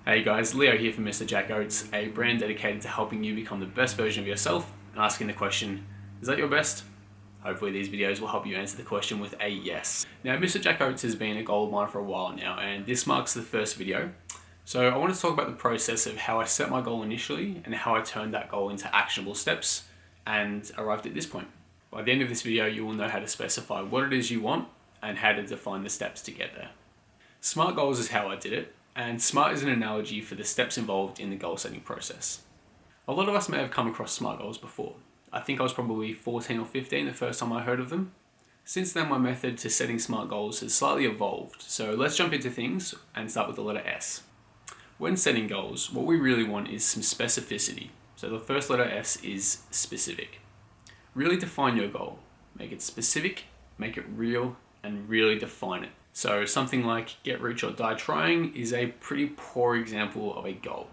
Hey guys, Leo here from Mr. Jack Oates, a brand dedicated to helping you become the best version of yourself and asking the question, is that your best? Hopefully these videos will help you answer the question with a yes. Now Mr. Jack Oates has been a goal of mine for a while now, and this marks the first video. So I want to talk about the process of how I set my goal initially and how I turned that goal into actionable steps and arrived at this point. By the end of this video you will know how to specify what it is you want and how to define the steps to get there. SMART goals is how I did it. And SMART is an analogy for the steps involved in the goal setting process. A lot of us may have come across SMART goals before. I think I was probably 14 or 15 the first time I heard of them. Since then, my method to setting SMART goals has slightly evolved, so let's jump into things and start with the letter S. When setting goals, what we really want is some specificity. So the first letter S is specific. Really define your goal. Make it specific, make it real, and really define it. So something like get rich or die trying is a pretty poor example of a goal.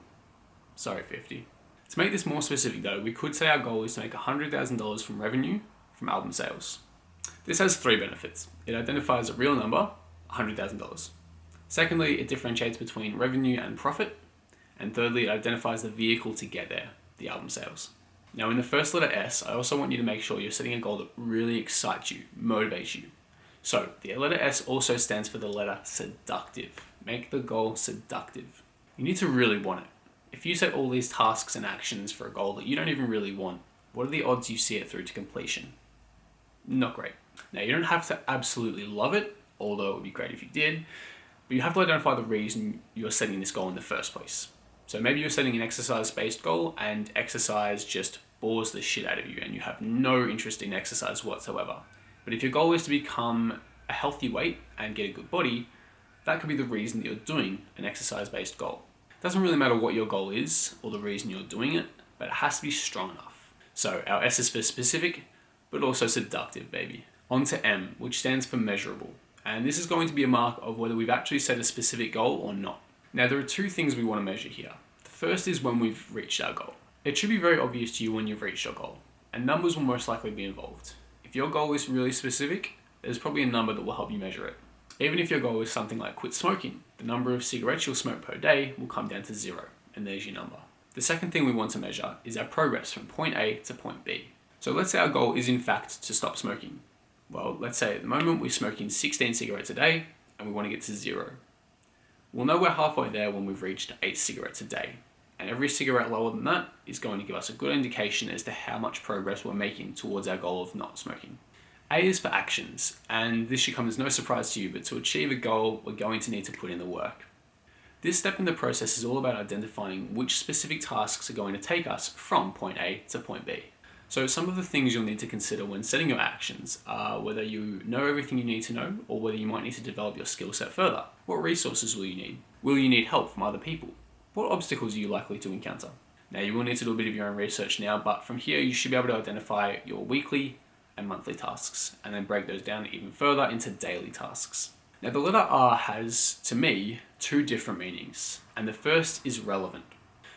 Sorry, 50. To make this more specific though, we could say our goal is to make $100,000 from revenue from album sales. This has three benefits. It identifies a real number, $100,000. Secondly, it differentiates between revenue and profit. And thirdly, it identifies the vehicle to get there, the album sales. Now in the first letter S, I also want you to make sure you're setting a goal that really excites you, motivates you. So the letter S also stands for the letter seductive. Make the goal seductive. You need to really want it. If you set all these tasks and actions for a goal that you don't even really want, what are the odds you see it through to completion? Not great. Now you don't have to absolutely love it, although it would be great if you did, but you have to identify the reason you're setting this goal in the first place. So maybe you're setting an exercise-based goal and exercise just bores the shit out of you and you have no interest in exercise whatsoever. But if your goal is to become a healthy weight and get a good body, that could be the reason that you're doing an exercise-based goal. It doesn't really matter what your goal is or the reason you're doing it, but it has to be strong enough. So our S is for specific, but also seductive, baby. On to M, which stands for measurable. And this is going to be a mark of whether we've actually set a specific goal or not. Now there are two things we want to measure here. The first is when we've reached our goal. It should be very obvious to you when you've reached your goal, and numbers will most likely be involved. If your goal is really specific, there's probably a number that will help you measure it. Even if your goal is something like quit smoking, the number of cigarettes you'll smoke per day will come down to 0, and there's your number. The second thing we want to measure is our progress from point A to point B. So let's say our goal is in fact to stop smoking. Well, let's say at the moment we're smoking 16 cigarettes a day, and we want to get to 0. We'll know we're halfway there when we've reached 8 cigarettes a day. And every cigarette lower than that is going to give us a good indication as to how much progress we're making towards our goal of not smoking. A is for actions, and this should come as no surprise to you, but to achieve a goal, we're going to need to put in the work. This step in the process is all about identifying which specific tasks are going to take us from point A to point B. So some of the things you'll need to consider when setting your actions are whether you know everything you need to know, or whether you might need to develop your skill set further. What resources will you need? Will you need help from other people? What obstacles are you likely to encounter? Now you will need to do a bit of your own research now, but from here you should be able to identify your weekly and monthly tasks and then break those down even further into daily tasks. Now the letter R has, to me, two different meanings, and the first is relevant.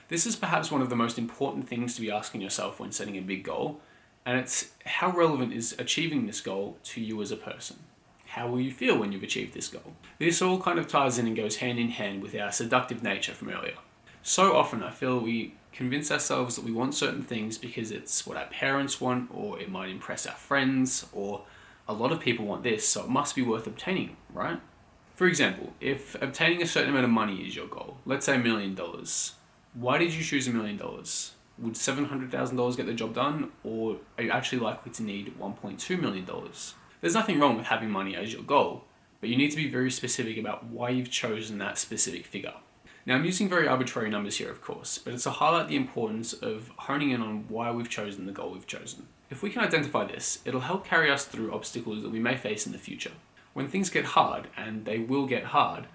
This is perhaps one of the most important things to be asking yourself when setting a big goal, and it's how relevant is achieving this goal to you as a person? How will you feel when you've achieved this goal? This all kind of ties in and goes hand in hand with our seductive nature from earlier. So often I feel we convince ourselves that we want certain things because it's what our parents want, or it might impress our friends, or a lot of people want this, so it must be worth obtaining, right? For example, if obtaining a certain amount of money is your goal, let's say $1 million, why did you choose $1 million? Would $700,000 get the job done, or are you actually likely to need $1.2 million? There's nothing wrong with having money as your goal, but you need to be very specific about why you've chosen that specific figure. Now I'm using very arbitrary numbers here of course, but it's to highlight the importance of honing in on why we've chosen the goal we've chosen. If we can identify this, it'll help carry us through obstacles that we may face in the future. When things get hard, and they will get hard,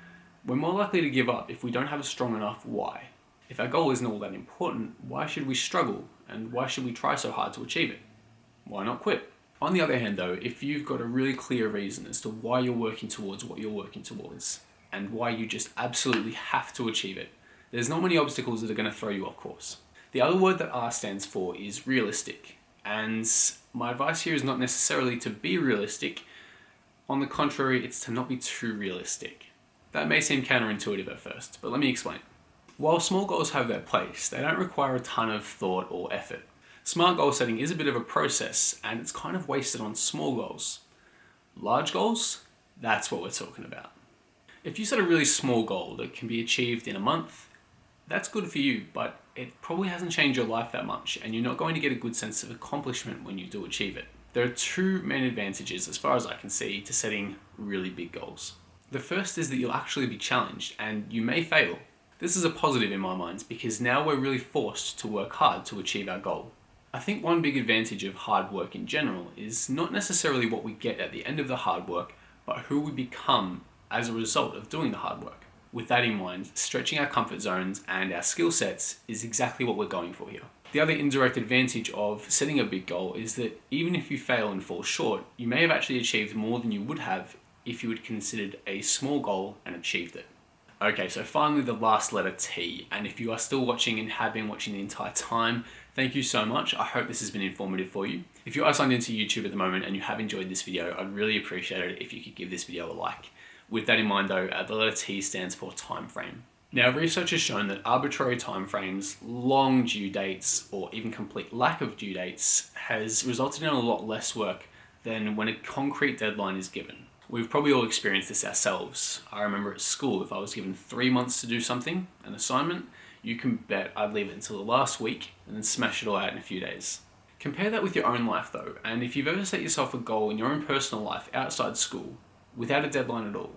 we're more likely to give up if we don't have a strong enough why. If our goal isn't all that important, why should we struggle, and why should we try so hard to achieve it? Why not quit? On the other hand though, if you've got a really clear reason as to why you're working towards what you're working towards, and why you just absolutely have to achieve it, there's not many obstacles that are going to throw you off course. The other word that R stands for is realistic, and my advice here is not necessarily to be realistic. On the contrary, it's to not be too realistic. That may seem counterintuitive at first, but let me explain. While small goals have their place, they don't require a ton of thought or effort. Smart goal setting is a bit of a process, and it's kind of wasted on small goals. Large goals? That's what we're talking about. If you set a really small goal that can be achieved in a month, that's good for you, but it probably hasn't changed your life that much, and you're not going to get a good sense of accomplishment when you do achieve it. There are two main advantages, as far as I can see, to setting really big goals. The first is that you'll actually be challenged, and you may fail. This is a positive in my mind, because now we're really forced to work hard to achieve our goal. I think one big advantage of hard work in general is not necessarily what we get at the end of the hard work, but who we become as a result of doing the hard work. With that in mind, stretching our comfort zones and our skill sets is exactly what we're going for here. The other indirect advantage of setting a big goal is that even if you fail and fall short, you may have actually achieved more than you would have if you had considered a small goal and achieved it. Okay, so finally the last letter T, and if you are still watching and have been watching the entire time, thank you so much. I hope this has been informative for you. If you are signed into YouTube at the moment and you have enjoyed this video, I'd really appreciate it if you could give this video a like. With that in mind though, the letter T stands for time frame. Now, research has shown that arbitrary timeframes, long due dates, or even complete lack of due dates has resulted in a lot less work than when a concrete deadline is given. We've probably all experienced this ourselves. I remember at school, if I was given 3 months to do something, an assignment, you can bet I'd leave it until the last week and then smash it all out in a few days. Compare that with your own life though, and if you've ever set yourself a goal in your own personal life outside school, without a deadline at all,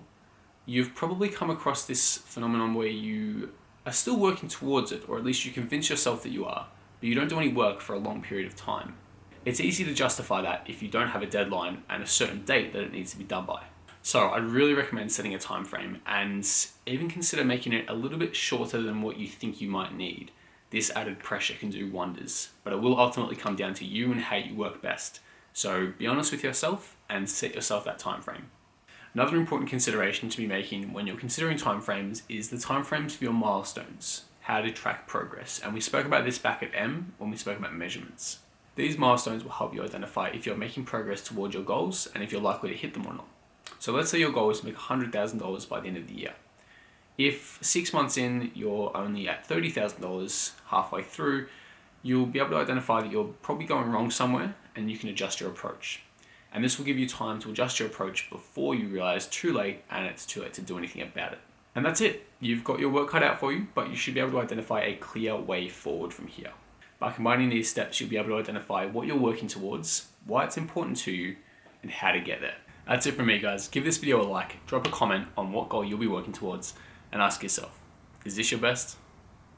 you've probably come across this phenomenon where you are still working towards it, or at least you convince yourself that you are, but you don't do any work for a long period of time. It's easy to justify that if you don't have a deadline and a certain date that it needs to be done by. So I'd really recommend setting a time frame and even consider making it a little bit shorter than what you think you might need. This added pressure can do wonders, but it will ultimately come down to you and how you work best. So be honest with yourself and set yourself that time frame. Another important consideration to be making when you're considering timeframes is the timeframes for your milestones, how to track progress. And we spoke about this back at M when we spoke about measurements. These milestones will help you identify if you're making progress towards your goals and if you're likely to hit them or not. So let's say your goal is to make $100,000 by the end of the year. If 6 months in, you're only at $30,000 halfway through, you'll be able to identify that you're probably going wrong somewhere and you can adjust your approach. And this will give you time to adjust your approach before you realize too late and it's too late to do anything about it. And that's it. You've got your work cut out for you, but you should be able to identify a clear way forward from here. By combining these steps, you'll be able to identify what you're working towards, why it's important to you, and how to get there. That's it from me, guys. Give this video a like, drop a comment on what goal you'll be working towards, and ask yourself, is this your best?